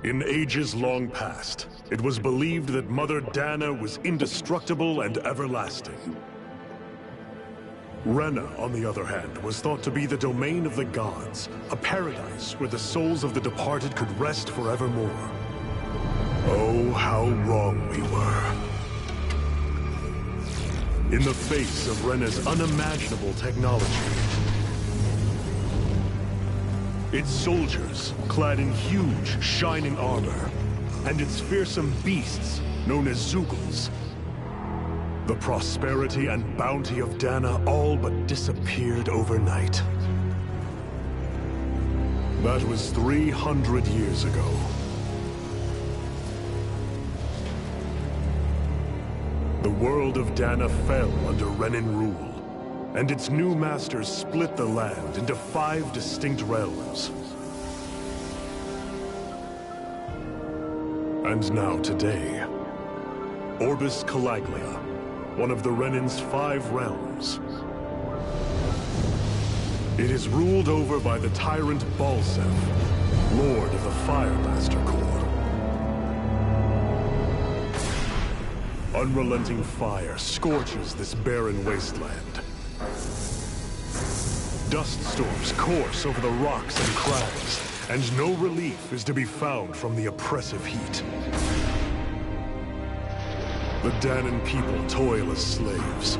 In ages long past, it was believed that Mother Dana was indestructible and everlasting. Rena, on the other hand, was thought to be the domain of the gods, a paradise where the souls of the departed could rest forevermore. Oh, how wrong we were. In the face of Rena's unimaginable technology, its soldiers, clad in huge, shining armor, and its fearsome beasts, known as Zeugles, the prosperity and bounty of Dana all but disappeared overnight. That was 300 years ago. The world of Dana fell under Renan rule, and its new masters split the land into 5 distinct realms. And now today, Orbis Calaglia, one of the Renan's 5 realms. It is ruled over by the tyrant Balseph, Lord of the Firemaster Corps. Unrelenting fire scorches this barren wasteland. Dust storms course over the rocks and crags, and no relief is to be found from the oppressive heat. The Danan people toil as slaves.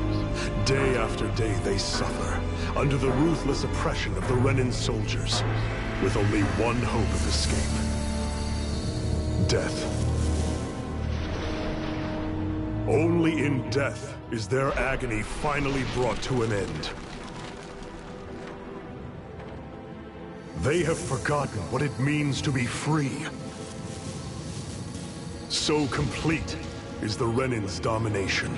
Day after day they suffer, under the ruthless oppression of the Renan soldiers, with only one hope of escape: death. Only in death is their agony finally brought to an end. They have forgotten what it means to be free. So complete is the Renan's domination.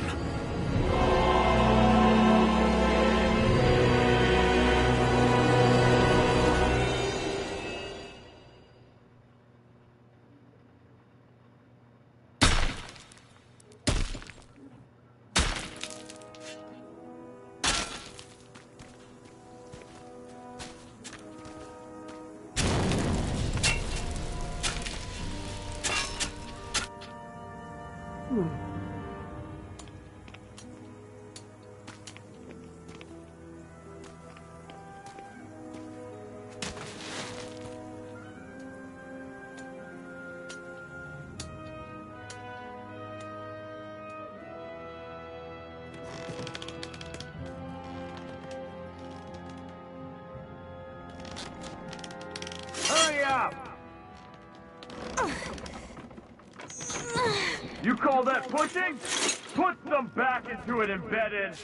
Hurry up! You call that pushing? Put them back into it, embedded!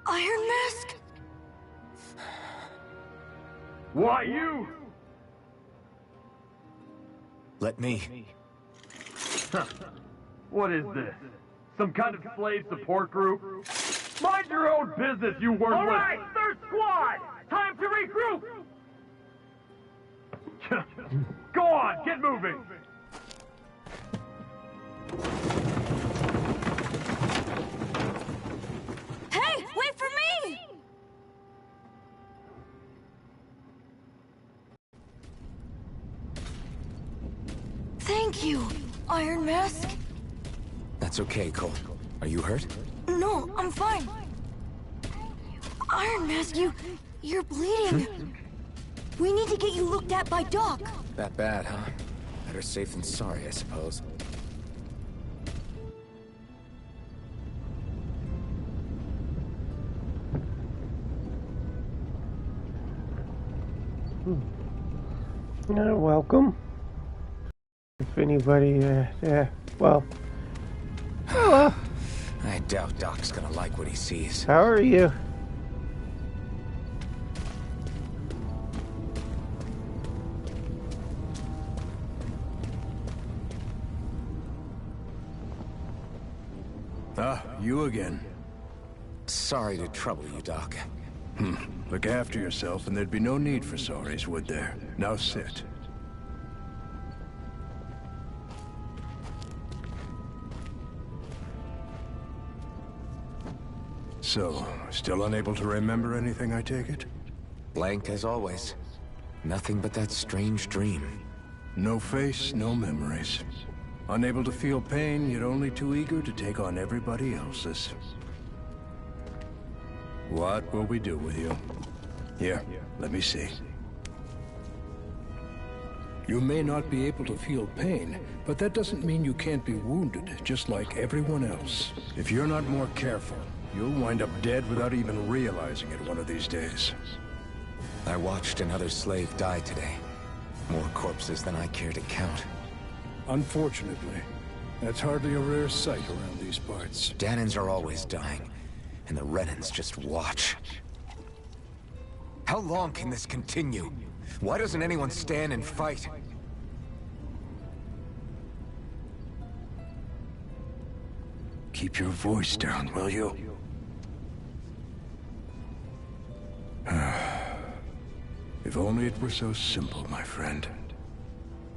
Iron Mask? Why you? Let me. What is this? Some kind of slave support group? Mind your own business, you worthless! All right, third squad! Time to regroup! Go on, get moving! Hey, wait for me! Thank you, Iron Mask. That's okay, Cole. Are you hurt? No, I'm fine. Iron Mask, you're bleeding. We need to get you looked at by Doc. That bad, huh? Better safe than sorry, I suppose. Welcome. If anybody, well. Oh, I doubt Doc's gonna like what he sees. how are you? Ah, you again. Sorry to trouble you, Doc. Look after yourself and there'd be no need for sorries, would there? Now sit. So, still unable to remember anything, I take it? Blank as always. Nothing but that strange dream. No face, no memories. Unable to feel pain, yet only too eager to take on everybody else's. What will we do with you? Here, let me see. You may not be able to feel pain, but that doesn't mean you can't be wounded, just like everyone else. If you're not more careful, you'll wind up dead without even realizing it one of these days. I watched another slave die today. More corpses than I care to count. Unfortunately, that's hardly a rare sight around these parts. Dahnans are always dying, and the Renans just watch. How long can this continue? Why doesn't anyone stand and fight? Keep your voice down, will you? If only it were so simple, my friend.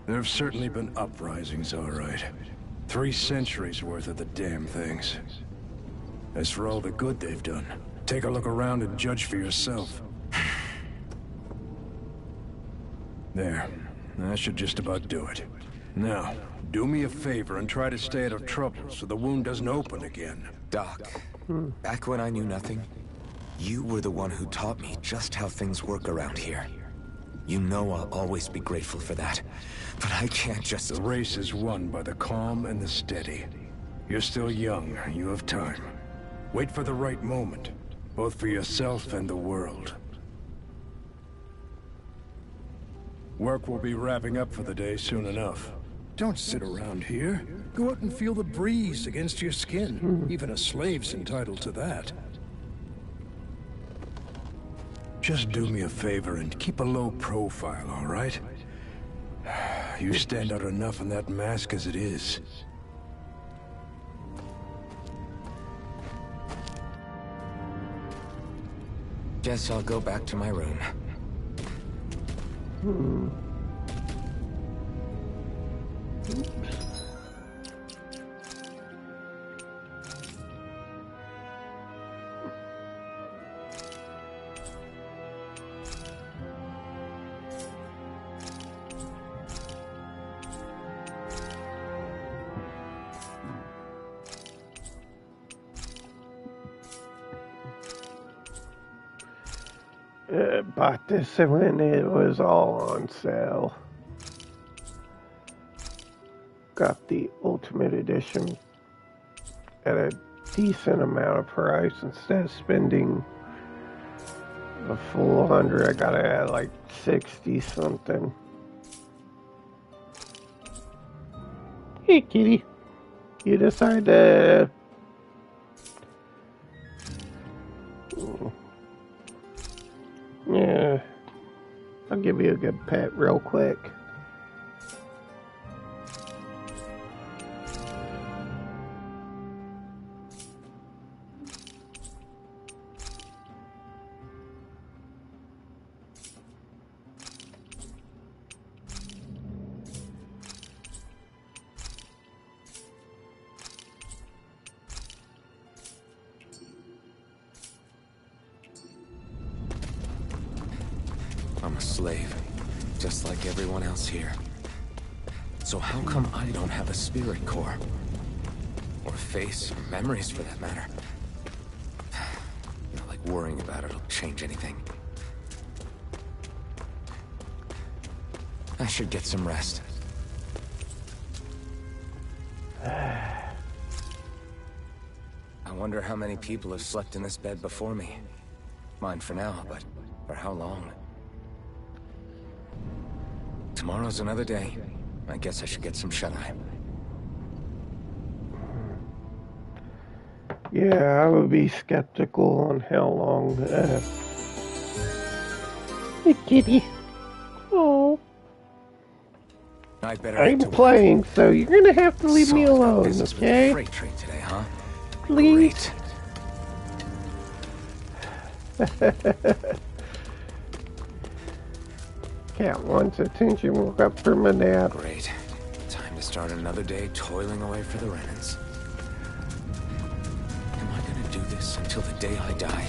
There have certainly been uprisings, all right. 3 centuries worth of the damn things. As for all the good they've done, take a look around and judge for yourself. There. That should just about do it. Now, do me a favor and try to stay out of trouble so the wound doesn't open again. Doc, back when I knew nothing, you were the one who taught me just how things work around here. You know I'll always be grateful for that, but I can't just... The race is won by the calm and the steady. You're still young, you have time. Wait for the right moment, both for yourself and the world. Work will be wrapping up for the day soon enough. Don't sit around here. Go out and feel the breeze against your skin. Even a slave's entitled to that. Just do me a favor and keep a low profile, all right? You stand out enough in that mask as it is. Guess I'll go back to my room. Bought this when it was all on sale. Got the Ultimate Edition at a decent amount of price. Instead of spending a full 100, I got it at like 60 something. Hey kitty, you decide to yeah, I'll give you a good pet real quick. I'm a slave, just like everyone else here. So how come I don't have a spirit core? Or a face, or memories for that matter? Not like worrying about it'll change anything. I should get some rest. I wonder how many people have slept in this bed before me. Mine for now, but for how long? Tomorrow's another day. I guess I should get some shut-eye. Yeah, I would be skeptical on how long. Hey, kitty. Oh. I'm playing, so you're gonna have to leave me alone, okay? Freight train today, huh? Please. Cat wants attention, woke up from a nap. Great. Time to start another day toiling away for the Renans. Am I gonna do this until the day I die.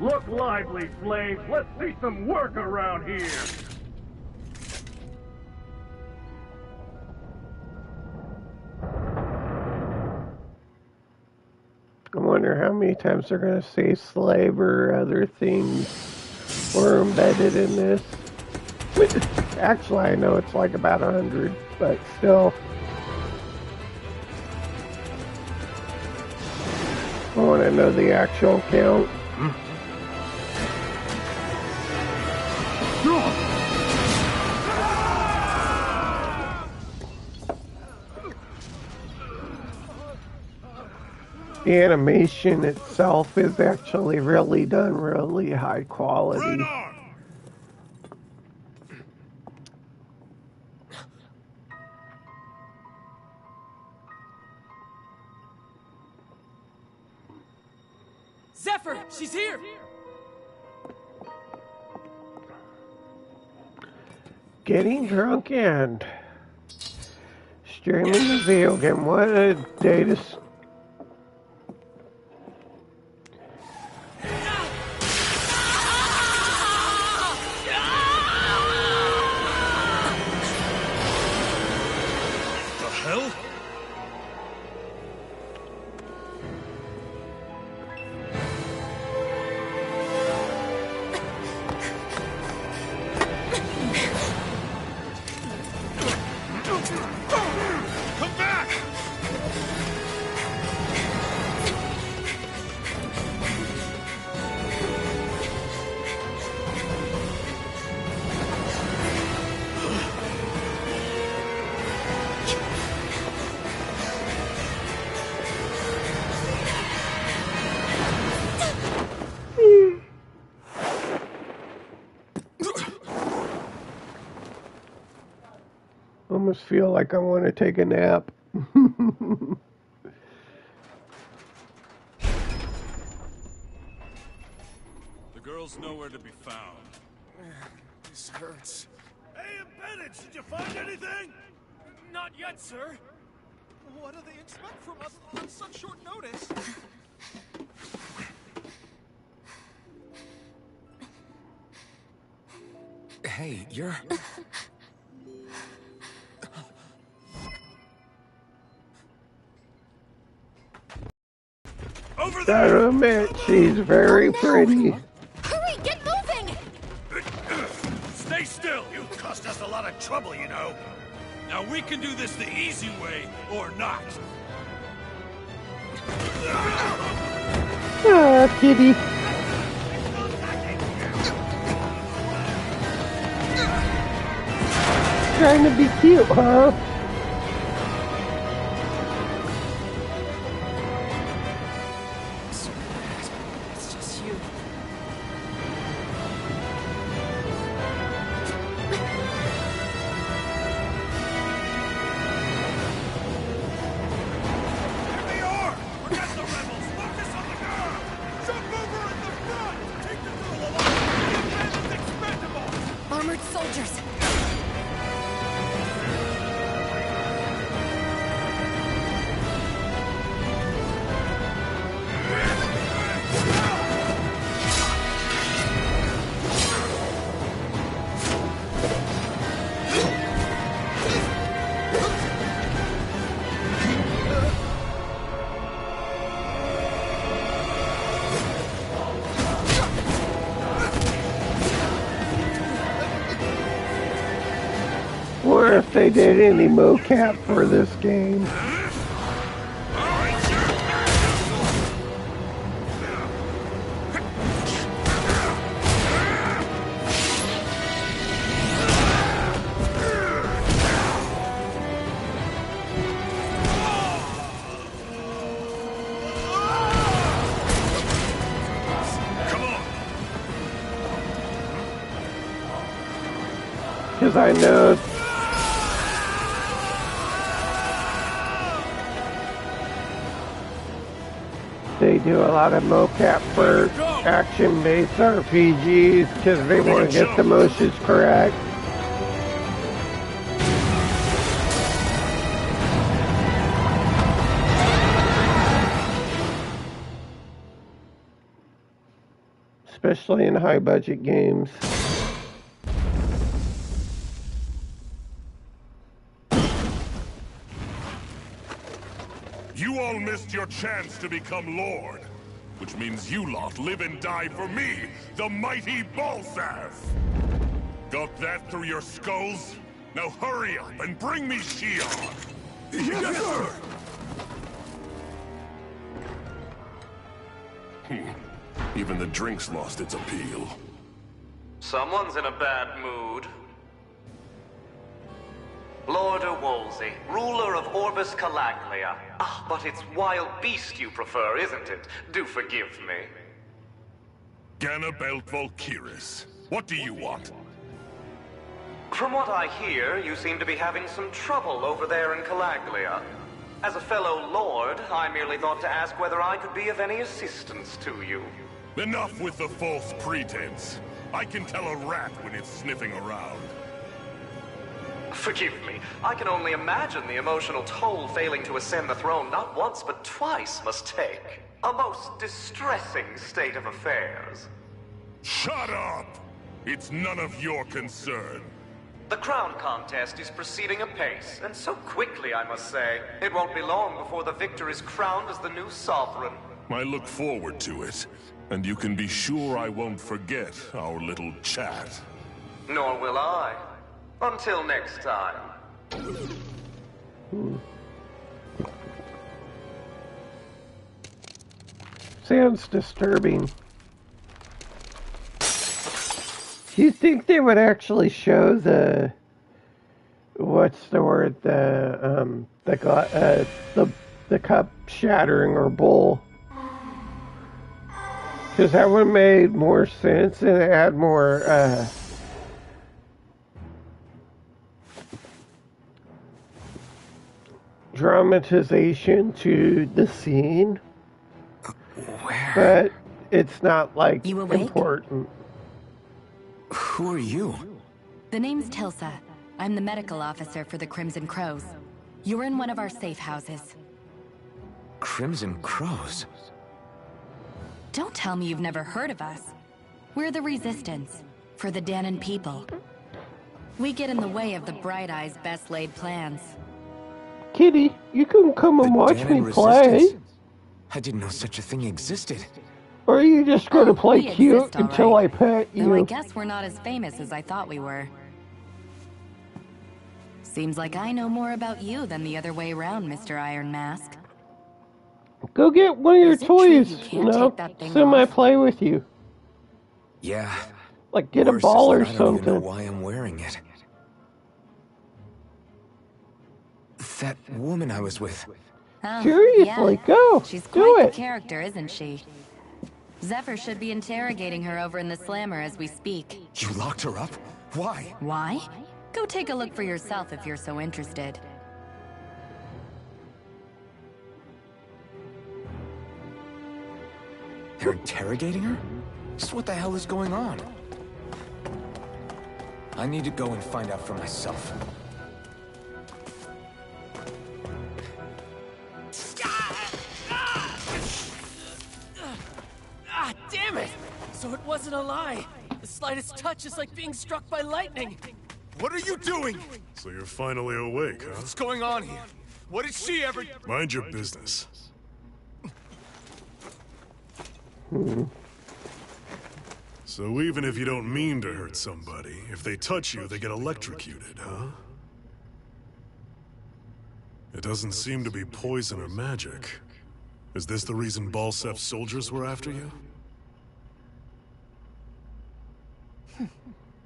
Look lively, slaves. Let's see some work around here. I wonder how many times they're going to say slave or other things were embedded in this. Actually, I know it's like about 100, but still. I want to know the actual count. The animation itself is actually really done really high quality. Zephyr, she's here! Getting drunk and streaming the video game. What a day to... Almost feel like I want to take a nap. The girl's nowhere to be found. This hurts. Hey, Bennett, did you find anything? Not yet, sir. What do they expect from us on such short notice? Hey, you're... Over Gotta there! admit, she's very pretty. Hurry, get moving! Stay still! You cost us a lot of trouble, you know. Now we can do this the easy way, or not. Ah, kitty. Trying to be cute, huh? It's just you. Here they are! Forget the rebels! Focus on the girl! Jump over in the front! Take the girl alive! The bandits expendable! Armored soldiers. Or if they did any mocap for this game. Because I know they do a lot of mocap for action-based RPGs because they want to get the motions correct. especially in high-budget games. You all missed your chance to become Lord, which means you lot live and die for me, the mighty Balsav. Got that through your skulls? Now hurry up and bring me Shion! Yes, sir! Even the drink's lost its appeal. Someone's in a bad mood. Lord Wolsey, ruler of Orbis Calaglia. Ah, but it's wild beast you prefer, isn't it? Do forgive me. Ganabelt Volkiris, what do you want? From what I hear, you seem to be having some trouble over there in Calaglia. As a fellow lord, I merely thought to ask whether I could be of any assistance to you. Enough with the false pretense. I can tell a rat when it's sniffing around. Forgive me, I can only imagine the emotional toll failing to ascend the throne not once but twice must take. A most distressing state of affairs. Shut up! It's none of your concern. The crown contest is proceeding apace, and so quickly, I must say. It won't be long before the victor is crowned as the new sovereign. I look forward to it, and you can be sure I won't forget our little chat. Nor will I. Until next time. Sounds disturbing. Do you think they would actually show the what's the word, the cup shattering or bowl? Because that would have made more sense and add more dramatization to the scene. Where? But it's not like You awake? important. Who are you? The name's Tilsa. I'm the medical officer for the Crimson Crows. You're in one of our safe houses. Crimson Crows? Don't tell me you've never heard of us. We're the Resistance, for the Danon people. We get in the way of the Bright Eyes' best-laid plans. Kitty, you can come and watch me Danon play. Resistance? I didn't know such a thing existed. Or are you just going to play we cute exist, all until right. I pet you? Though I guess we're not as famous as I thought we were. Seems like I know more about you than the other way around, Mr. Iron Mask. Go get one of your Is it true toys, you you can't know? take that thing Semi off? play with you. Yeah. Like get a Worse is ball that or I don't even know something. why I'm wearing it. That woman I was with. Oh, Seriously, yeah. go. She's Do quite it. the character, isn't she? Zephyr should be interrogating her over in the Slammer as we speak. You locked her up? Why? Why? Go take a look for yourself if you're so interested. They're interrogating her? Just what the hell is going on? I need to go and find out for myself. Ah, damn it! So it wasn't a lie. The slightest touch is like being struck by lightning. What are you doing? So you're finally awake, huh? What's going on here? What did she ever... Mind your business. So even if you don't mean to hurt somebody, if they touch you, they get electrocuted, huh? It doesn't seem to be poison or magic. Is this the reason Balsef's soldiers were after you?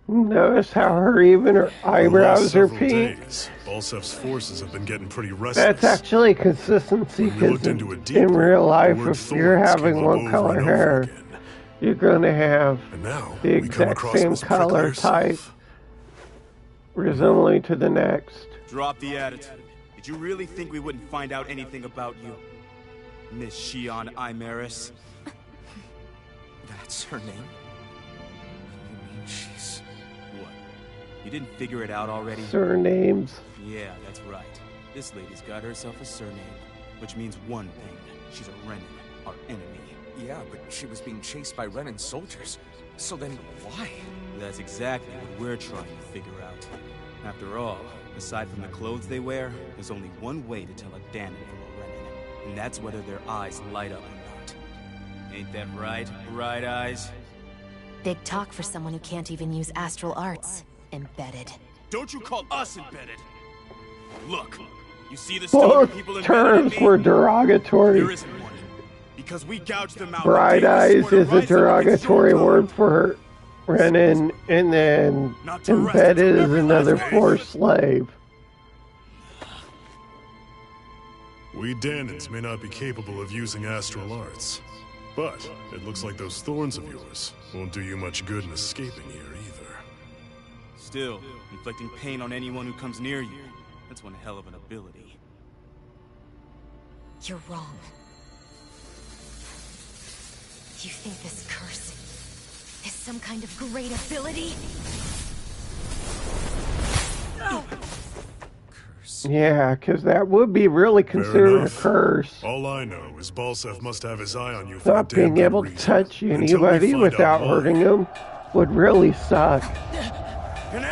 Notice how her eyebrows are pink. Days, Balsef's forces have been getting pretty restless. That's actually consistency, When we looked because into it in deeper, real the life, word if you're thorns having came up one over color and over hair, again. you're going to have And now, the we come exact across same this prickly color yourself. type, resembling to the next. Drop the attitude. Did you really think we wouldn't find out anything about you? Miss Shion Imaris? That's her name? You mean she's... what? You didn't figure it out already? Surnames. Yeah, that's right. This lady's got herself a surname, which means one thing. She's a Renan, our enemy. Yeah, but she was being chased by Renan soldiers. So then, why? That's exactly what we're trying to figure out. After all, aside from the clothes they wear, there's only one way to tell a Danon from a Renan, and that's whether their eyes light up or not. Ain't that right, Bright Eyes? Big talk for someone who can't even use astral arts. Embedded. Don't you call us embedded! Look, you see the stoner people Both embedded in terms me? were derogatory. There isn't one. Because we gouged them out. Bright Eyes is a derogatory word for Renan, and then embedded is another for slave. We Danons may not be capable of using astral arts, but it looks like those thorns of yours won't do you much good in escaping here either. Still, inflicting pain on anyone who comes near you, that's one hell of an ability. You're wrong. You think this curse is some kind of great ability? No! Yeah, because that would be really considered a curse. All I know is Balsef must have his eye on you for Not being able to touch anybody without hurting them would really suck.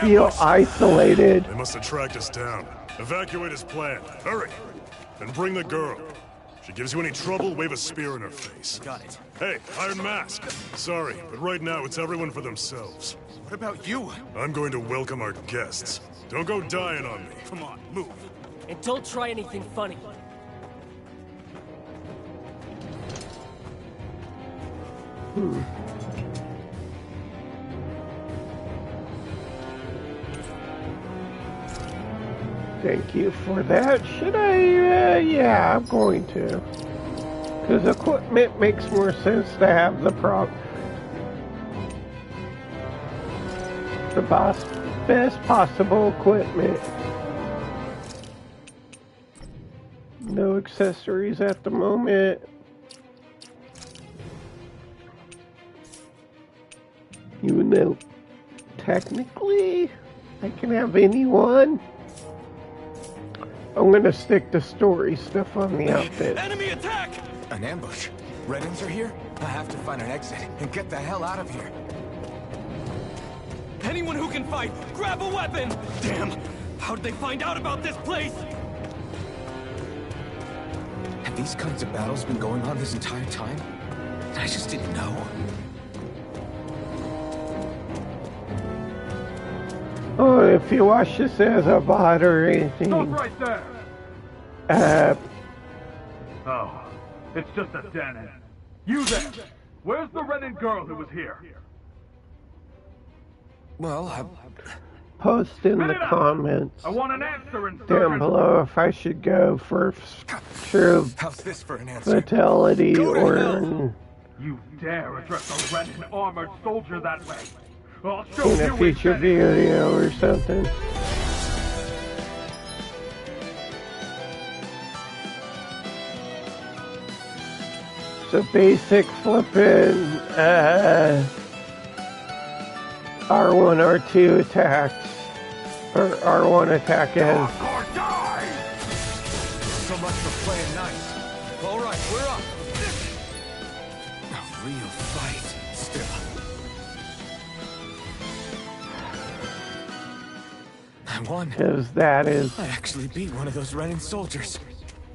Feel isolated. They must have tracked us down. Evacuate as planned. Hurry! And bring the girl. If she gives you any trouble, wave a spear in her face. Got it. Hey, Iron Mask. Sorry, but right now it's everyone for themselves. What about you? I'm going to welcome our guests. Don't go dying on me. Come on, move. And don't try anything funny. Thank you for that. Should I? Yeah, I'm going to. Because equipment makes more sense to have the best possible equipment. No accessories at the moment. Even though technically I can have anyone. I'm gonna stick to story stuff on the outfit. Enemy attack! An ambush? Renans are here? I have to find an exit and get the hell out of here. Anyone who can fight, grab a weapon! Damn! How did they find out about this place? Have these kinds of battles been going on this entire time? I just didn't know. Oh, if you watch this as a bot or anything. Stop right there! Oh, it's just a Danon. You there! Where's the Renan girl who was here? Well, post in the comments I want an answer and down below if I should go for true how's this for an answer? fatality or You dare address a Renan armored soldier that way? I'll show in a you future video or something. So basic flipping R1, R2 attacks, or R1 attack as. So much for playing nice. All right, we're up. A real fight, still. I won. Because that is I actually beat one of those Renan soldiers.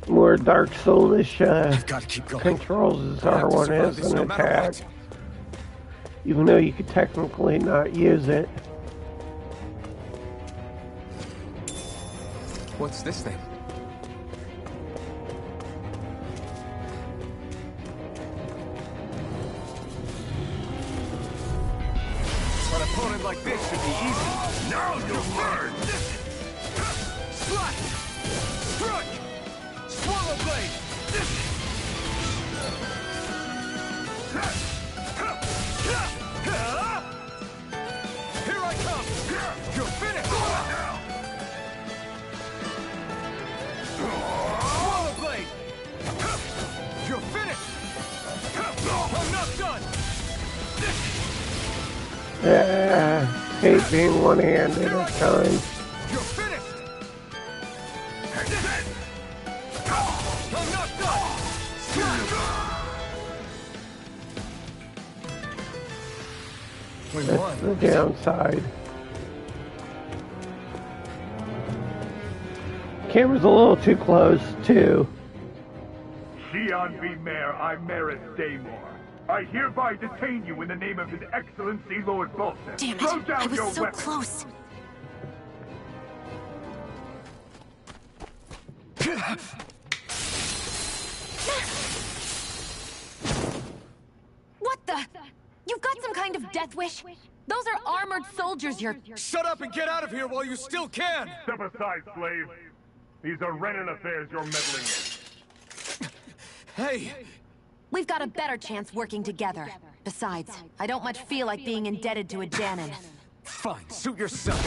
more Dark Soulish gotta keep going. controls as R1 is an attack. Even though you could technically not use it. What's this thing? An opponent like this should be easy. Now you'll burn! Slash! Strike! Swallow blade! Here I come! You're finished! Swallow blade! You're finished! I'm not done! Hate being one-handed at times. You're finished! I'm not done! That's the downside. Camera's a little too close, too. Xian V. Mayor, I'm Maris Daymore. I hereby detain you in the name of His Excellency Lord Bolton. Damn Throw it! down I was your so weapon. close. What the? You've got some kind of death wish? Those are armored soldiers you're... Shut up and get out of here while you still can! Step aside, slave. These are Renan affairs you're meddling in. Hey! We've got a better chance working together. Besides, I don't much feel like being indebted to a Danon. Fine, suit yourself.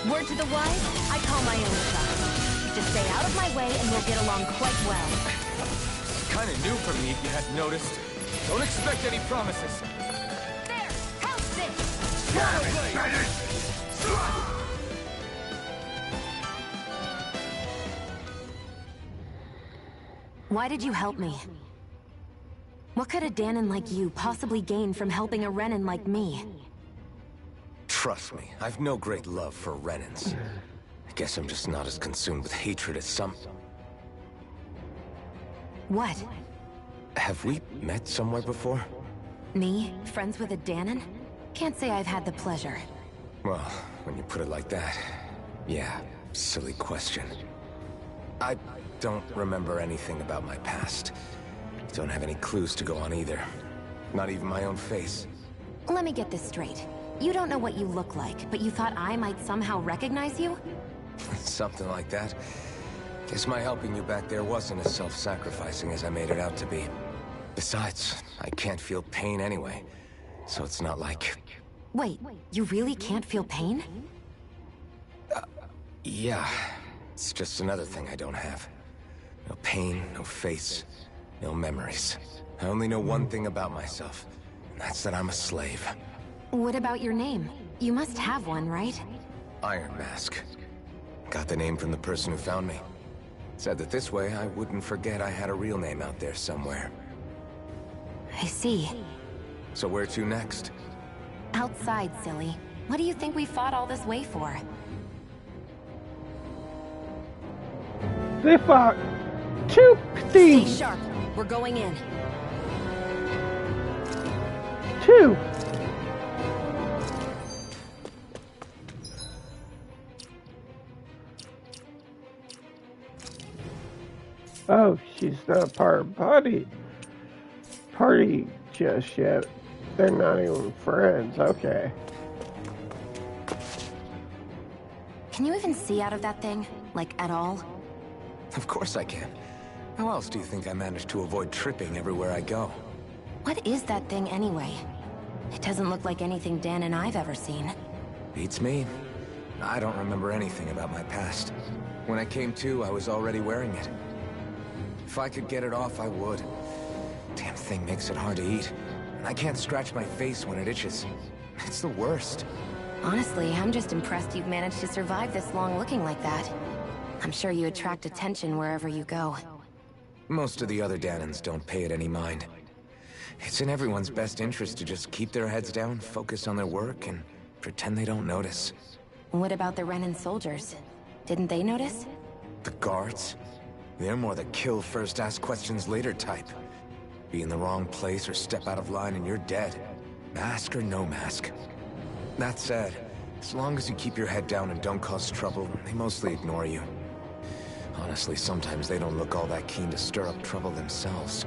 Word to the wise, I call my own shot. Just stay out of my way and we'll get along quite well. Kinda new for me if you hadn't noticed. Don't expect any promises. There! How's this? Why did you help me? What could a Danon like you possibly gain from helping a Renan like me? Trust me, I've no great love for Renans. I guess I'm just not as consumed with hatred as some... What? Have we met somewhere before? Me? Friends with a Danon? Can't say I've had the pleasure. Well, when you put it like that, yeah, silly question. I don't remember anything about my past. Don't have any clues to go on either. Not even my own face. Let me get this straight. You don't know what you look like, but you thought I might somehow recognize you? Something like that. Guess my helping you back there wasn't as self-sacrificing as I made it out to be. Besides, I can't feel pain anyway, so it's not like... Wait, you really can't feel pain? Yeah. It's just another thing I don't have. No pain, no face, no memories. I only know one thing about myself, and that's that I'm a slave. What about your name? You must have one, right? Iron Mask. Got the name from the person who found me. Said that this way I wouldn't forget I had a real name out there somewhere. I see. So where to next? Outside, silly. What do you think we fought all this way for? They fought two thieves. Stay sharp. We're going in. Two. Oh, she's not part of party just yet. They're not even friends. Okay. Can you even see out of that thing? Like, at all? Of course I can. How else do you think I managed to avoid tripping everywhere I go? What is that thing anyway? It doesn't look like anything Dan and I've ever seen. Beats me. I don't remember anything about my past. When I came to, I was already wearing it. If I could get it off, I would. Damn thing makes it hard to eat. And I can't scratch my face when it itches. It's the worst. Honestly, I'm just impressed you've managed to survive this long looking like that. I'm sure you attract attention wherever you go. Most of the other Danons don't pay it any mind. It's in everyone's best interest to just keep their heads down, focus on their work, and pretend they don't notice. What about the Renan soldiers? Didn't they notice? The guards? They're more the kill first, ask questions later type. Be in the wrong place or step out of line and you're dead. Mask or no mask. That said, as long as you keep your head down and don't cause trouble, they mostly ignore you. Honestly, sometimes they don't look all that keen to stir up trouble themselves.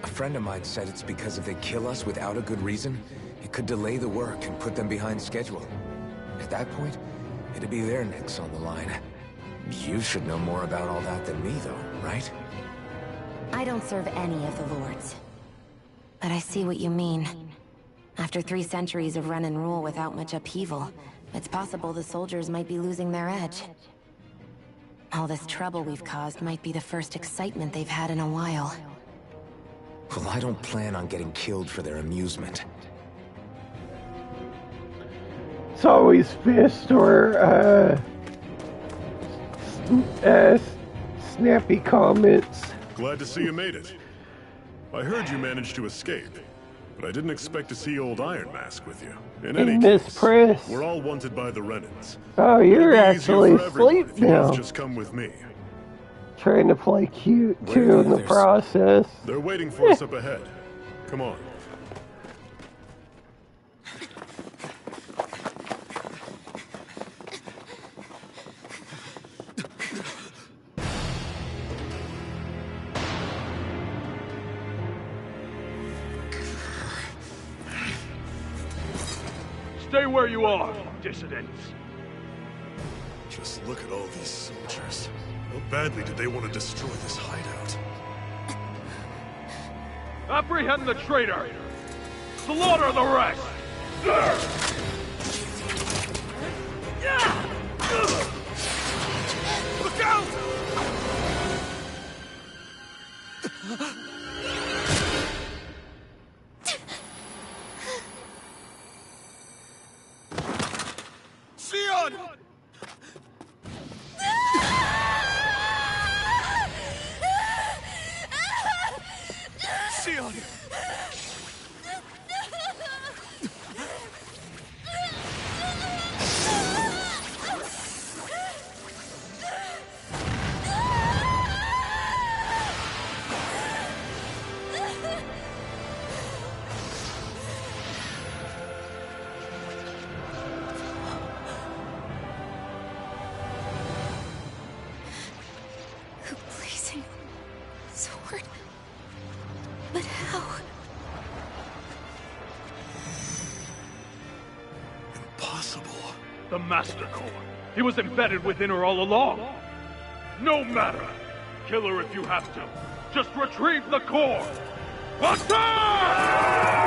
A friend of mine said it's because if they kill us without a good reason, it could delay the work and put them behind schedule. At that point, it'd be their necks on the line. You should know more about all that than me, though, right? I don't serve any of the lords. But I see what you mean. After 3 centuries of Renan rule without much upheaval, it's possible the soldiers might be losing their edge. All this trouble we've caused might be the first excitement they've had in a while. Well, I don't plan on getting killed for their amusement. It's always fist or snappy comments. Glad to see you made it. I heard you managed to escape, but I didn't expect to see old Iron Mask with you. In any case, Press. we're all wanted by the Renans. Oh, you're It'll be easier actually for everyone asleep if you both now. just come with me. Trying to play cute too in the process. They're waiting for us up ahead. Come on. Stay where you are, dissidents. Just look at all these soldiers. How badly did they want to destroy this hideout? Apprehend the traitor! Slaughter the rest! Look out! Sion! Sion! The blazing sword. But how? Impossible. The Master Core. He was embedded within her all along. No matter. Kill her if you have to. Just retrieve the core. Attack!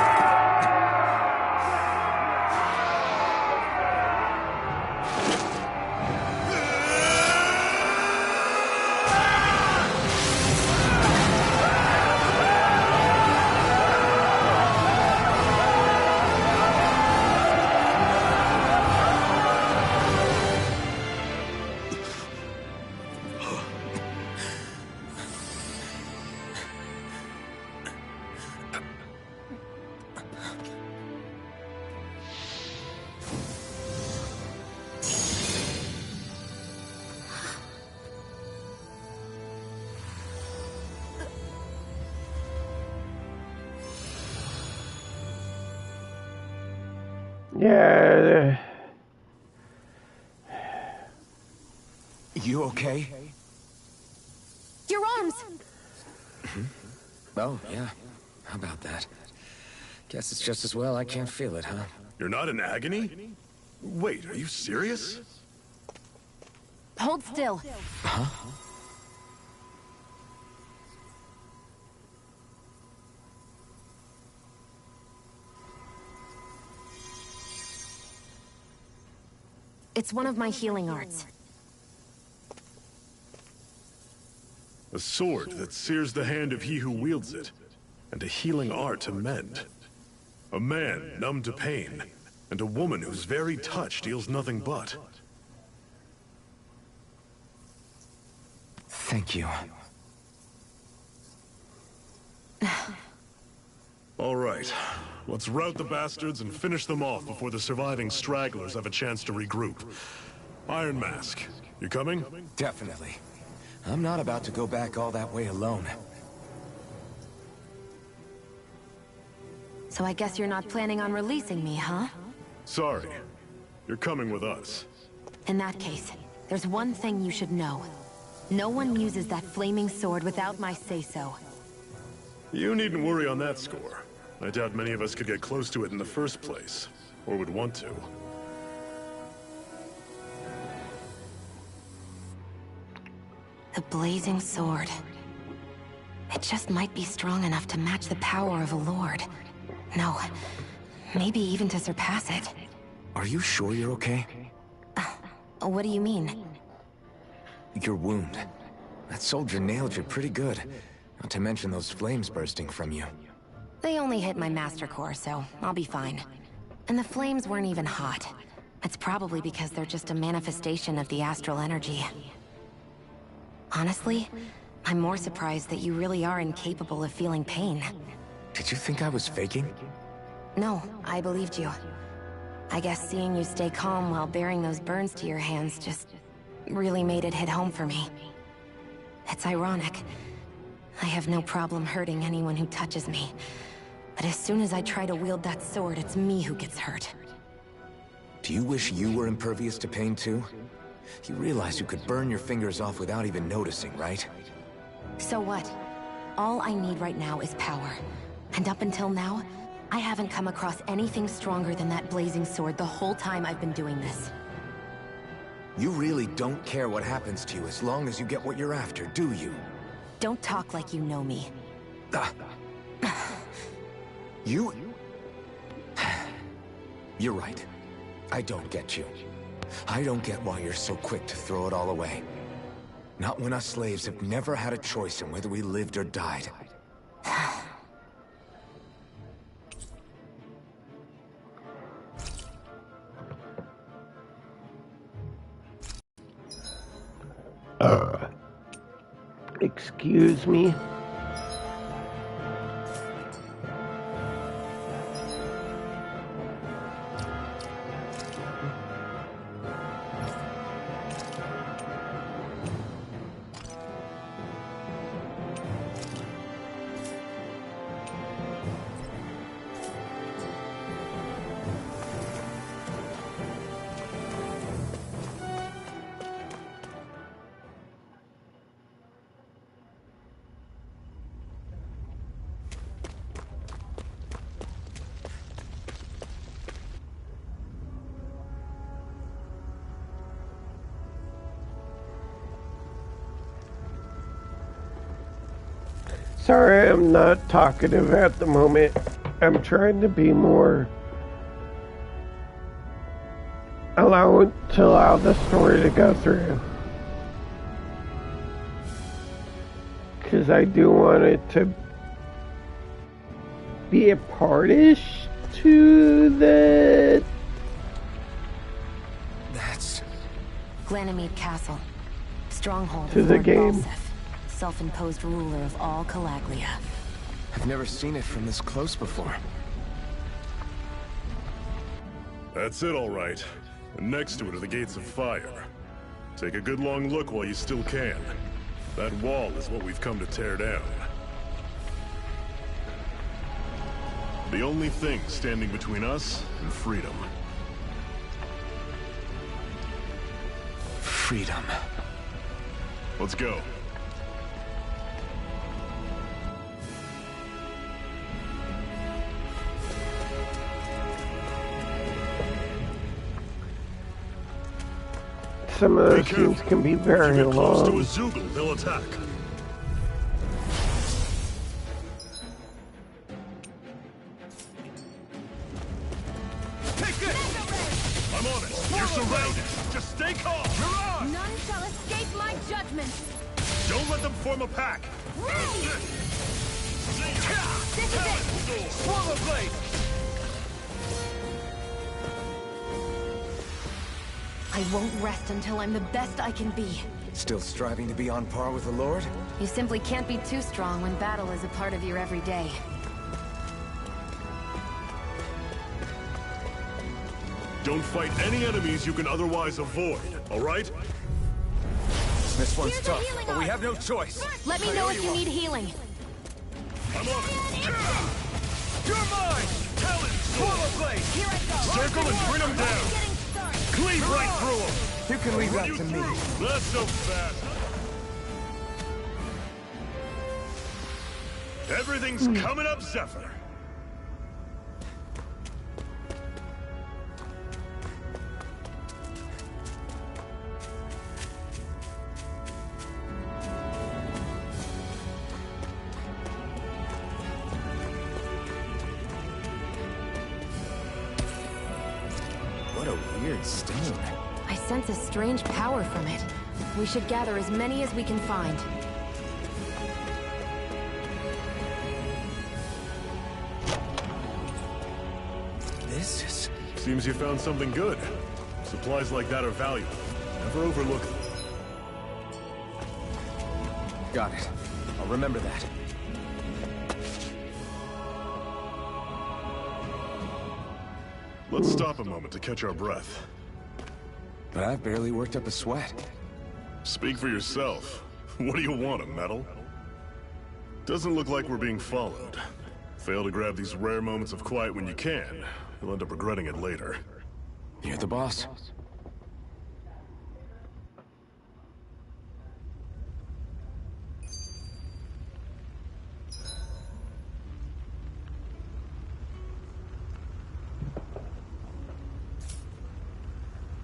Yeah. You okay? Your arms! Oh, yeah. How about that? Guess it's just as well I can't feel it, huh? You're not in agony? Wait, are you serious? Hold still. Huh? It's one of my healing arts. A sword that sears the hand of he who wields it, and a healing art to mend. A man numb to pain, and a woman whose very touch deals nothing but. Thank you. All right, let's rout the bastards and finish them off before the surviving stragglers have a chance to regroup. Iron Mask, you coming? Definitely. I'm not about to go back all that way alone. So I guess you're not planning on releasing me, huh? Sorry, you're coming with us. In that case, there's one thing you should know. No one uses that flaming sword without my say-so. You needn't worry on that score. I doubt many of us could get close to it in the first place, or would want to. The blazing sword. It just might be strong enough to match the power of a lord. No, maybe even to surpass it. Are you sure you're okay? What do you mean? Your wound. That soldier nailed you pretty good. Not to mention those flames bursting from you. They only hit my master core, so I'll be fine. And the flames weren't even hot. It's probably because they're just a manifestation of the astral energy. Honestly, I'm more surprised that you really are incapable of feeling pain. Did you think I was faking? No, I believed you. I guess seeing you stay calm while bearing those burns to your hands just really made it hit home for me. It's ironic. I have no problem hurting anyone who touches me. But as soon as I try to wield that sword, it's me who gets hurt. Do you wish you were impervious to pain too? You realize you could burn your fingers off without even noticing, right? So what? All I need right now is power. And up until now, I haven't come across anything stronger than that blazing sword the whole time I've been doing this. You really don't care what happens to you as long as you get what you're after, do you? Don't talk like you know me. You... You're right. I don't get you. I don't get why you're so quick to throw it all away. Not when us slaves have never had a choice in whether we lived or died. Excuse me? Sorry, I'm not talkative at the moment. I'm trying to be more... allow the story to go through. Because I do want it to be a partish to the... That's... Glanamede Castle. Stronghold to of the Lord game. Balseph, self-imposed ruler of all Calaglia. I've never seen it from this close before. That's it, all right. And next to it are the Gates of Fire. Take a good long look while you still can. That wall is what we've come to tear down. The only thing standing between us and freedom. Freedom. Let's go. Some of those scenes can be very long. Close to a Zoogle, they'll attack. Take this! I'm on it. You're surrounded. Just stay calm. You're on. None shall escape my judgment. Don't let them form a pack. This is it. Swallow blade! I won't rest until I'm the best I can be. Still striving to be on par with the Lord? You simply can't be too strong when battle is a part of your everyday. Don't fight any enemies you can otherwise avoid, all right? This one's Here's a tough, healing but we arm. have no choice. Let me know if you need healing. I'm on it. You're mine! Talon! Swallow blade! Here I go. Circle and bring them down. Getting started. Cleave right through them. You can leave that to me. That's so fast. Everything's coming up, Zephyr. What a weird stone. I sense a strange power from it. We should gather as many as we can find. This is... Seems you found something good. Supplies like that are valuable. Never overlook them. Got it. I'll remember that. Let's stop a moment to catch our breath. But I've barely worked up a sweat. Speak for yourself. What do you want, a medal? Doesn't look like we're being followed. Fail to grab these rare moments of quiet when you can. You'll end up regretting it later. You're the boss.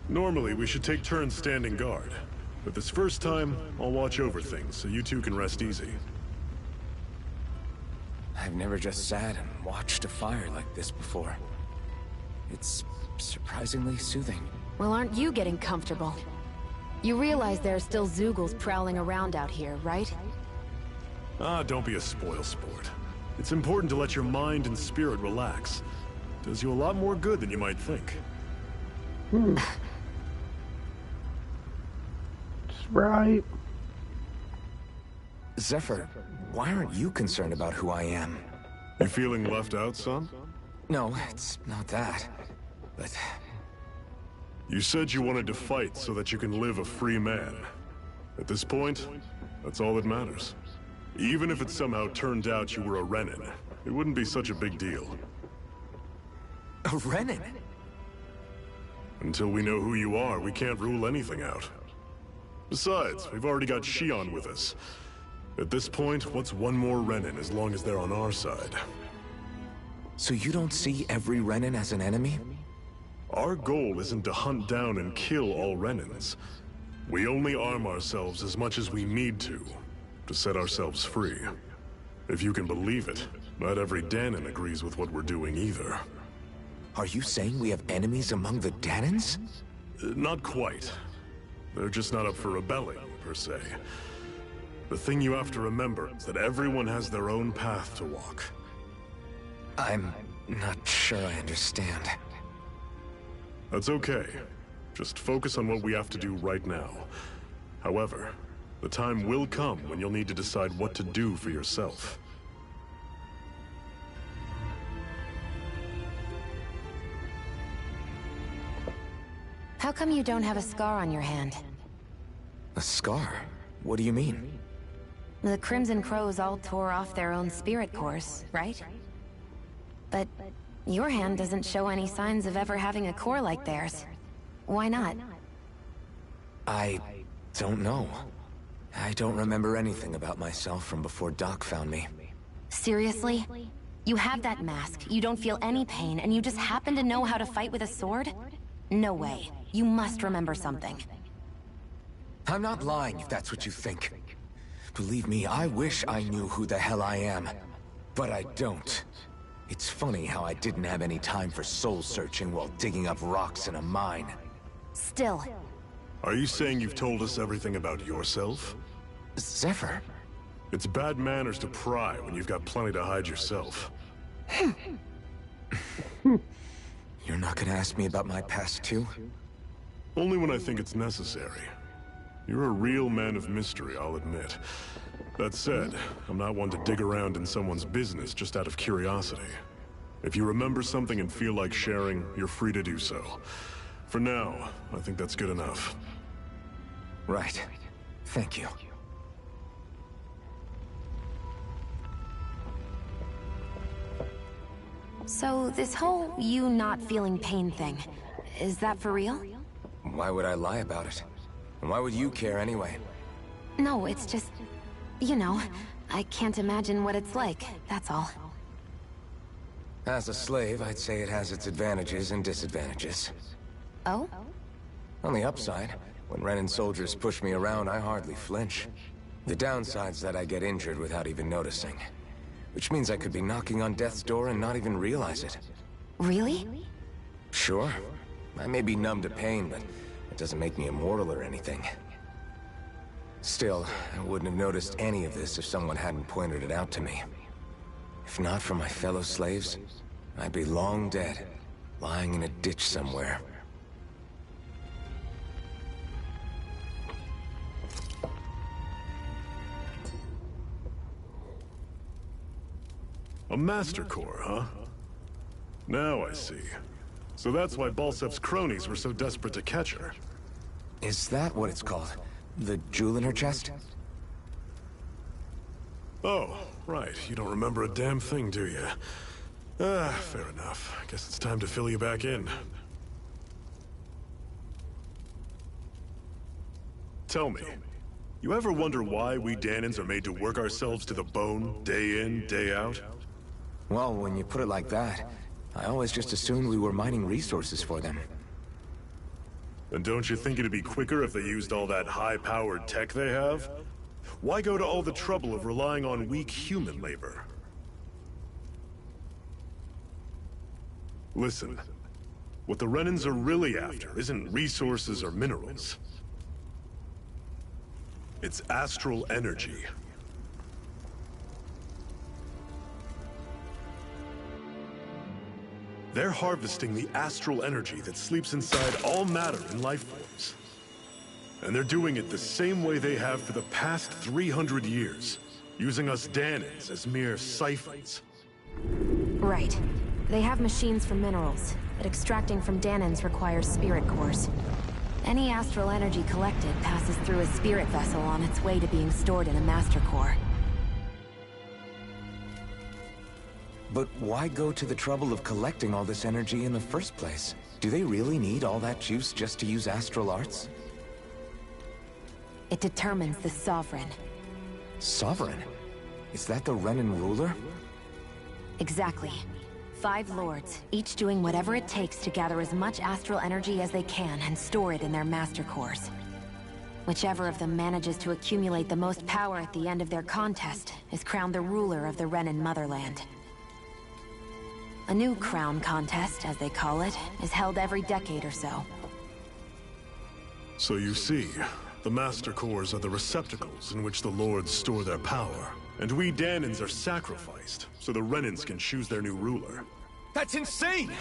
Normally, we should take turns standing guard. But this first time, I'll watch over things, so you two can rest easy. I've never just sat and watched a fire like this before. It's surprisingly soothing. Well, aren't you getting comfortable? You realize there are still Zeugles prowling around out here, right? Ah, don't be a spoil sport. It's important to let your mind and spirit relax. Does you a lot more good than you might think. Right. Zephyr, why aren't you concerned about who I am? You feeling left out, son? No, it's not that. But... You said you wanted to fight so that you can live a free man. At this point, that's all that matters. Even if it somehow turned out you were a Renin, it wouldn't be such a big deal. A Renin? Until we know who you are, we can't rule anything out. Besides, we've already got Shion with us. At this point, what's one more Renin as long as they're on our side? So you don't see every Renin as an enemy? Our goal isn't to hunt down and kill all Renins. We only arm ourselves as much as we need to set ourselves free. If you can believe it, not every Danon agrees with what we're doing either. Are you saying we have enemies among the Danons? Not quite. They're just not up for rebelling, per se. The thing you have to remember is that everyone has their own path to walk. I'm not sure I understand. That's okay. Just focus on what we have to do right now. However, the time will come when you'll need to decide what to do for yourself. How come you don't have a scar on your hand? A scar? What do you mean? The Crimson Crows all tore off their own spirit cores, right? But your hand doesn't show any signs of ever having a core like theirs. Why not? I don't know. I don't remember anything about myself from before Doc found me. Seriously? You have that mask, you don't feel any pain, and you just happen to know how to fight with a sword? No way. You must remember something. I'm not lying if that's what you think. Believe me, I wish I knew who the hell I am. But I don't. It's funny how I didn't have any time for soul searching while digging up rocks in a mine. Still. Are you saying you've told us everything about yourself? Zephyr? It's bad manners to pry when you've got plenty to hide yourself. You're not gonna ask me about my past too? Only when I think it's necessary. You're a real man of mystery, I'll admit. That said, I'm not one to dig around in someone's business just out of curiosity. If you remember something and feel like sharing, you're free to do so. For now, I think that's good enough. Right. Thank you. So, this whole you not feeling pain thing, is that for real? Why would I lie about it? And why would you care anyway? No, it's just... you know, I can't imagine what it's like, that's all. As a slave, I'd say it has its advantages and disadvantages. Oh? On the upside, when Renin soldiers push me around, I hardly flinch. The downside's that I get injured without even noticing. Which means I could be knocking on death's door and not even realize it. Really? Sure. I may be numb to pain, but it doesn't make me immortal or anything. Still, I wouldn't have noticed any of this if someone hadn't pointed it out to me. If not for my fellow slaves, I'd be long dead, lying in a ditch somewhere. A Master Core, huh? Now I see. So that's why Balsef's cronies were so desperate to catch her. Is that what it's called? The jewel in her chest? Oh, right. You don't remember a damn thing, do you? Ah, fair enough. Guess it's time to fill you back in. Tell me, you ever wonder why we Dahnans are made to work ourselves to the bone, day in, day out? Well, when you put it like that, I always just assumed we were mining resources for them. And don't you think it'd be quicker if they used all that high-powered tech they have? Why go to all the trouble of relying on weak human labor? Listen, what the Renans are really after isn't resources or minerals. It's astral energy. They're harvesting the astral energy that sleeps inside all matter and life forms. And they're doing it the same way they have for the past 300 years, using us Dahnans as mere siphons. Right. They have machines for minerals, but extracting from Dahnans requires spirit cores. Any astral energy collected passes through a spirit vessel on its way to being stored in a master core. But why go to the trouble of collecting all this energy in the first place? Do they really need all that juice just to use astral arts? It determines the Sovereign. Sovereign? Is that the Renan ruler? Exactly. 5 lords, each doing whatever it takes to gather as much astral energy as they can and store it in their master cores. Whichever of them manages to accumulate the most power at the end of their contest is crowned the ruler of the Renan motherland. A new crown contest, as they call it, is held every decade or so. So you see, the Master Cores are the receptacles in which the Lords store their power. And we Dahnans are sacrificed, so the Renans can choose their new ruler. That's insane!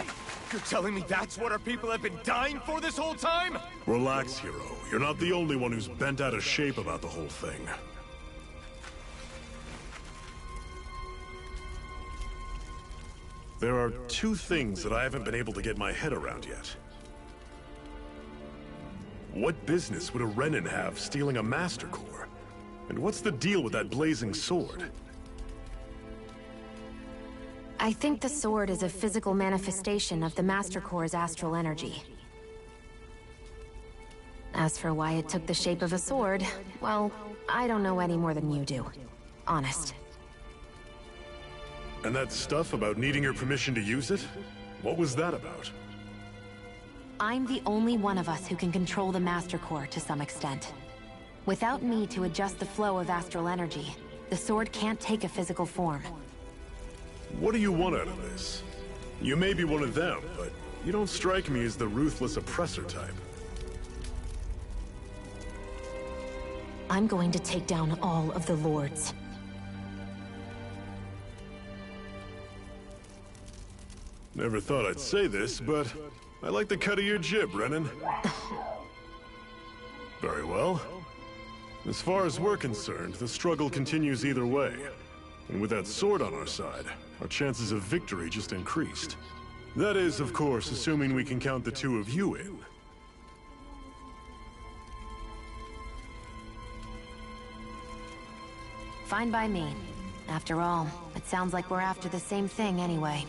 You're telling me that's what our people have been dying for this whole time? Relax, hero. You're not the only one who's bent out of shape about the whole thing. There are 2 things that I haven't been able to get my head around yet. What business would a Renan have stealing a Master Core? And what's the deal with that blazing sword? I think the sword is a physical manifestation of the Master Core's astral energy. As for why it took the shape of a sword, well, I don't know any more than you do. Honest. And that stuff about needing your permission to use it? What was that about? I'm the only one of us who can control the Master Core to some extent. Without me to adjust the flow of astral energy, the sword can't take a physical form. What do you want out of this? You may be one of them, but you don't strike me as the ruthless oppressor type. I'm going to take down all of the Lords. Never thought I'd say this, but I like the cut of your jib, Renan. Very well. As far as we're concerned, the struggle continues either way. And with that sword on our side, our chances of victory just increased. That is, of course, assuming we can count the 2 of you in. Fine by me. After all, it sounds like we're after the same thing anyway.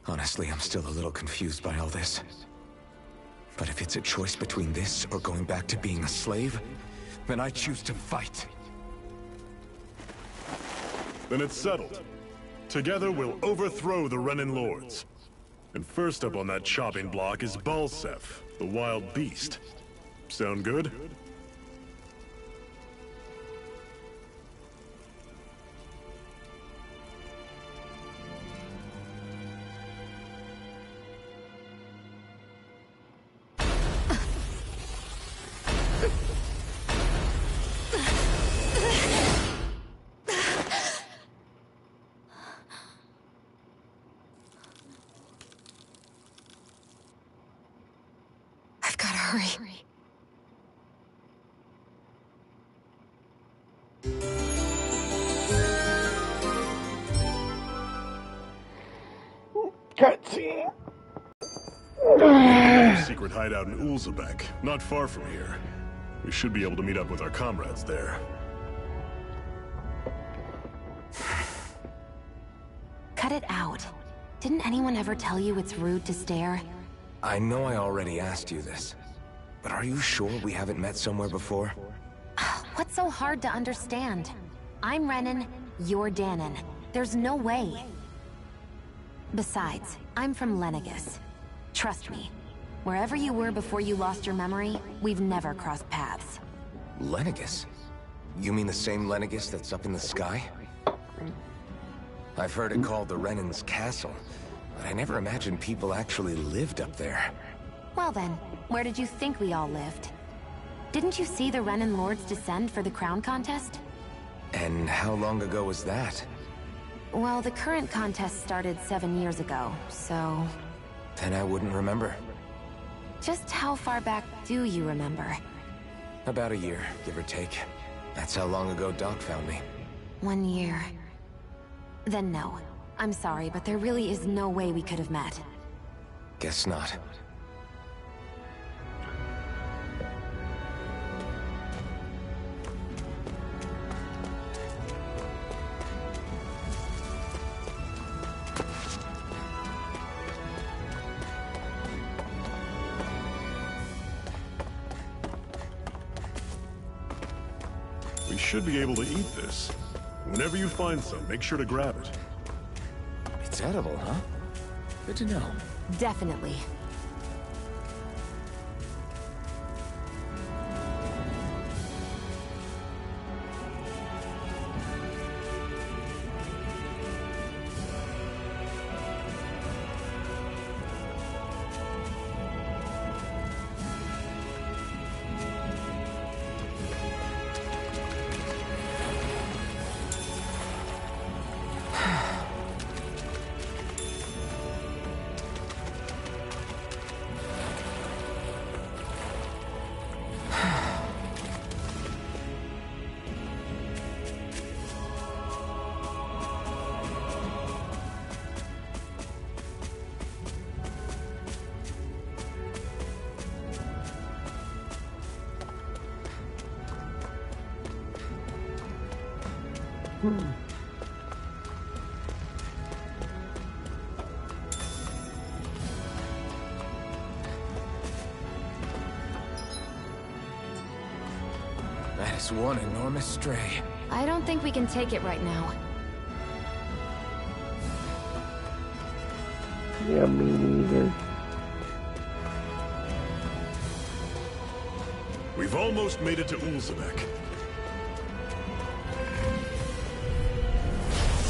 Honestly, I'm still a little confused by all this. But if it's a choice between this or going back to being a slave, then I choose to fight. Then it's settled. Together we'll overthrow the Renan Lords. And first up on that chopping block is Balsef, the wild beast. Sound good? I've gotta hurry. cutscene. Secret hideout in Ulzebek, not far from here. We should be able to meet up with our comrades there. Cut it out. Didn't anyone ever tell you it's rude to stare? I know I already asked you this, but are you sure we haven't met somewhere before? What's so hard to understand? I'm Renan, you're Danon. There's no way. Besides, I'm from Lenegis. Trust me, wherever you were before you lost your memory, we've never crossed paths. Lenegis? You mean the same Lenegis that's up in the sky? I've heard it called the Renan's Castle, but I never imagined people actually lived up there. Well then, where did you think we all lived? Didn't you see the Renan Lords descend for the crown contest? And how long ago was that? Well, the current contest started 7 years ago, so... Then I wouldn't remember. Just how far back do you remember? About a year, give or take. That's how long ago Doc found me. 1 year. Then no. I'm sorry, but there really is no way we could have met. Guess not. We should be able to eat this. Whenever you find some, make sure to grab it. It's edible, huh? Good to know. Definitely. That is one enormous stray. I don't think we can take it right now. Yeah, me neither. We've almost made it to Ulzebek.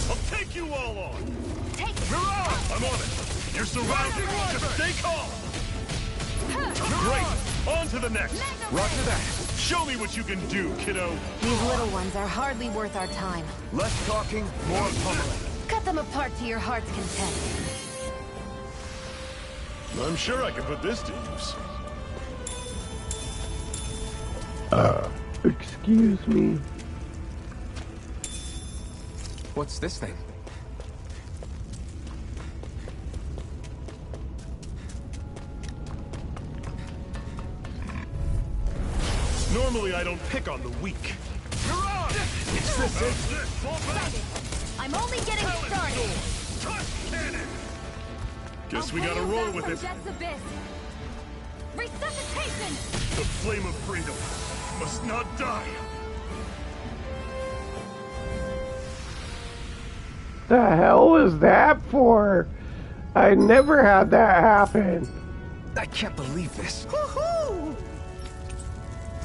I'll take you all on! Take it! Mirage! I'm on it! You're surrounded! Just stay calm! Great! On to the next! Roger that! Show me what you can do, kiddo! These little ones are hardly worth our time. Less talking, more pummeling. Cut them apart to your heart's content. I'm sure I can put this to use. Excuse me. What's this thing? Normally I don't pick on the weak. Mirage! Is this it? I'm only getting started. Touch cannon! Guess we gotta roll with it. Death's abyss. Resuscitation! The flame of freedom must not die. The hell was that for? I never had that happen. I can't believe this. Woohoo!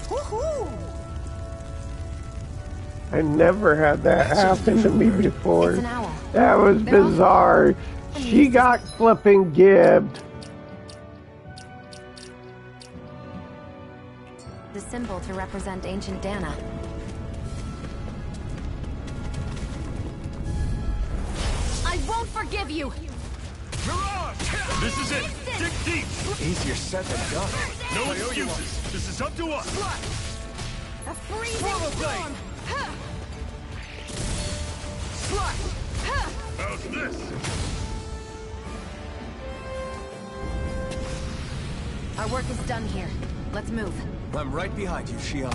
Woohoo! I never had that happen to me before. It's an owl. That was bizarre. She got flipping gibbed. The symbol to represent ancient Dana. I won't forgive you! Mirage! This is it! Dig deep! Easier said than done. No excuses! This is up to us! A freezing storm! How's this? Our work is done here. Let's move. I'm right behind you, Shion.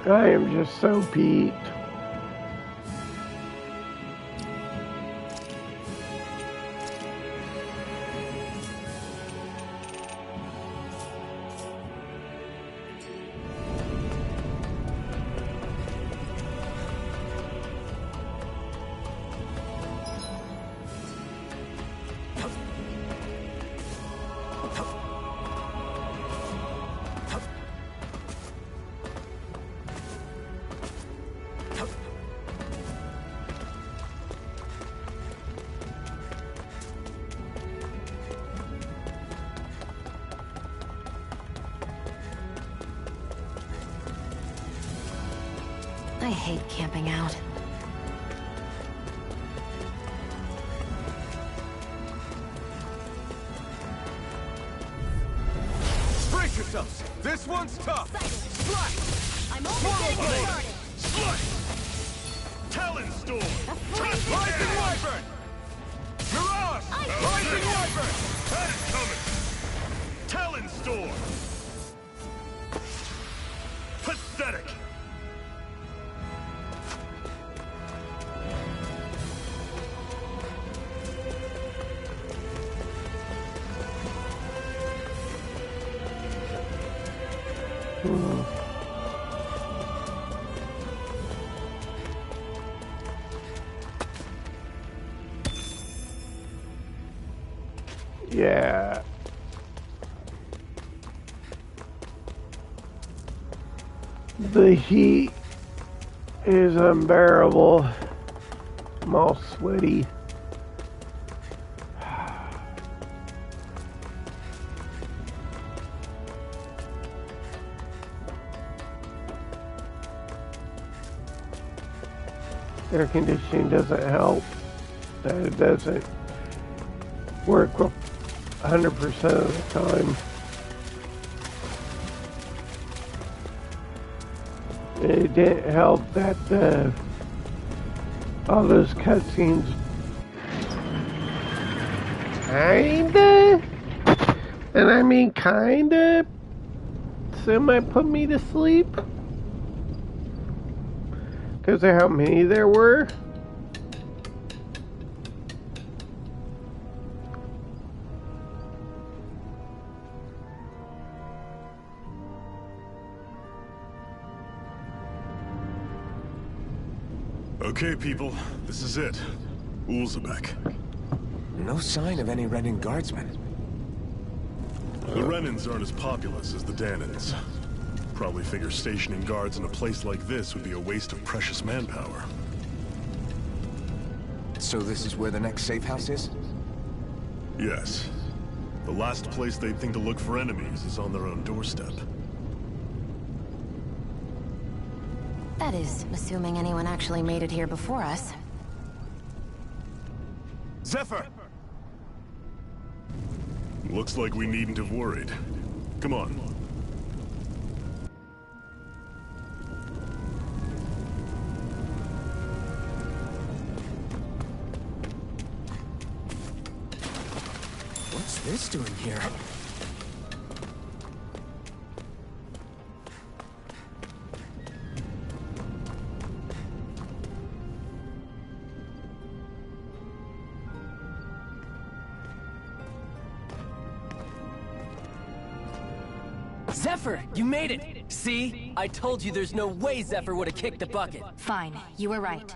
I am just so peaked. I hate camping out. Brace yourselves! This one's tough! Slash! I'm only getting started. Talon Storm! Rising Wyvern! Mirage! Rising Wyvern! Had it coming! Talon Storm! Pathetic! Yeah. The heat is unbearable. I'm all sweaty. Air conditioning doesn't help. It doesn't work 100% of the time. It didn't help that all those cutscenes kinda, and I mean kinda, semi put me to sleep because of how many there were. Okay, people, this is it. Ulzebek. No sign of any Renan guardsmen. The Renans aren't as populous as the Danans. Probably figure stationing guards in a place like this would be a waste of precious manpower. So this is where the next safe house is? Yes. The last place they'd think to look for enemies is on their own doorstep. That is, assuming anyone actually made it here before us. Zephyr! Looks like we needn't have worried. Come on. this doing here? Zephyr, you made it! See? I told you there's no way Zephyr would have kicked the bucket. Fine, you were right.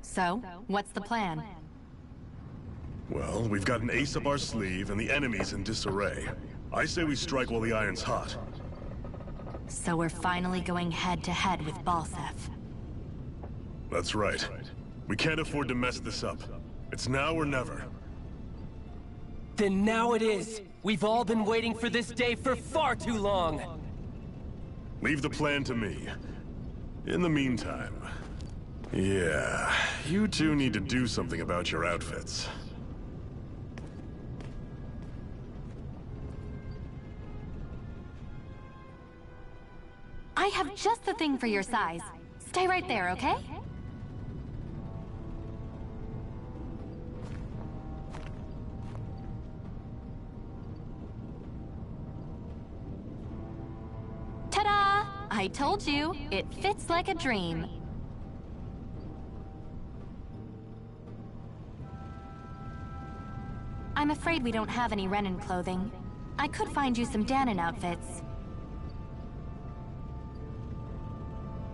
So, what's the plan? Well, we've got an ace up our sleeve and the enemy's in disarray. I say we strike while the iron's hot. So we're finally going head-to-head with Balseph. That's right. We can't afford to mess this up. It's now or never. Then now it is! We've all been waiting for this day for far too long! Leave the plan to me. In the meantime... yeah, you two need to do something about your outfits. I have just the thing for your size. Stay right there, okay? Ta-da! I told you, it fits like a dream. I'm afraid we don't have any Renan clothing. I could find you some Danon outfits.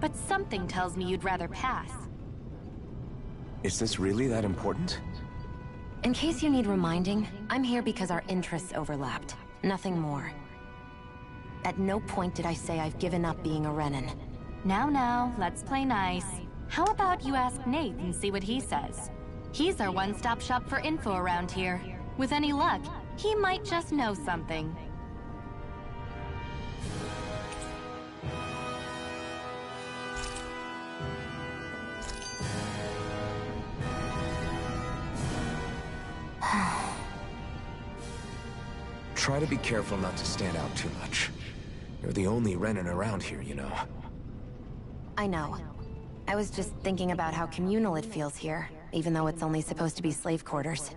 But something tells me you'd rather pass. Is this really that important? In case you need reminding, I'm here because our interests overlapped. Nothing more. At no point did I say I've given up being a Renan. Now, let's play nice. How about you ask Nate and see what he says? He's our one-stop shop for info around here. With any luck, he might just know something. Try to be careful not to stand out too much. You're the only Renan around here, you know. I know. I was just thinking about how communal it feels here, even though it's only supposed to be slave quarters.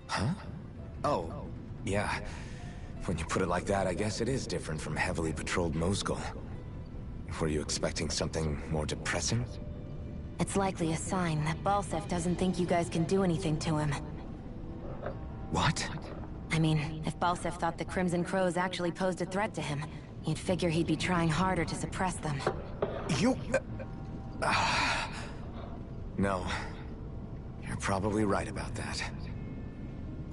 Huh? Oh, yeah. When you put it like that, I guess it is different from heavily patrolled Mosgul. Were you expecting something more depressing? It's likely a sign that Balseph doesn't think you guys can do anything to him. What? I mean, if Balseph thought the Crimson Crows actually posed a threat to him, you'd figure he'd be trying harder to suppress them. You... No. You're probably right about that.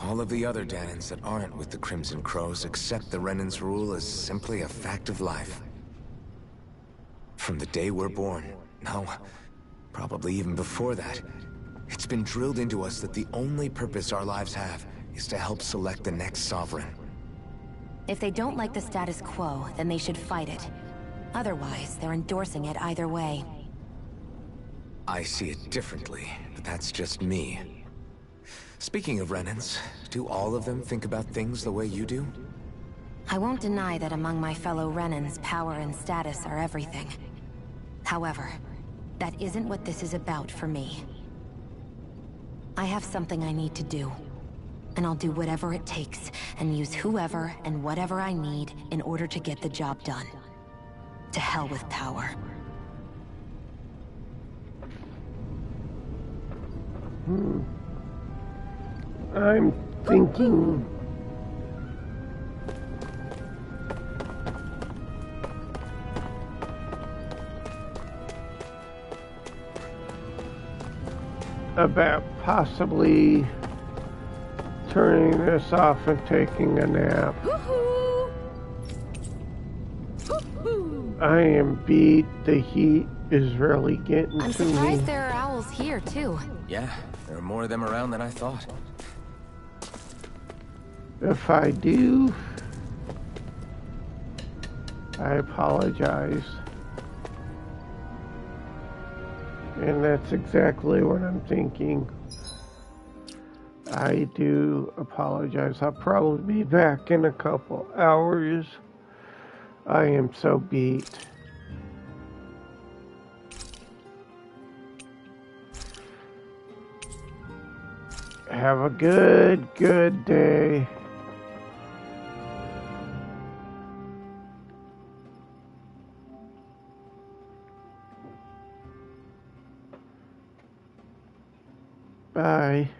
All of the other Danons that aren't with the Crimson Crows accept the Renan's rule as simply a fact of life. From the day we're born, no, probably even before that, it's been drilled into us that the only purpose our lives have is to help select the next sovereign. If they don't like the status quo, then they should fight it. Otherwise, they're endorsing it either way. I see it differently, but that's just me. Speaking of Renans, do all of them think about things the way you do? I won't deny that among my fellow Renans, power and status are everything. However, that isn't what this is about for me. I have something I need to do. And I'll do whatever it takes, and use whoever and whatever I need in order to get the job done. To hell with power. I'm thinking... about possibly turning this off and taking a nap. I am beat. The heat is really getting I'm to me. surprised there are owls here, too. Yeah, there are more of them around than I thought. If I do, I apologize. And that's exactly what I'm thinking. I do apologize. I'll probably be back in a couple hours. I am so beat. Have a good day. Bye.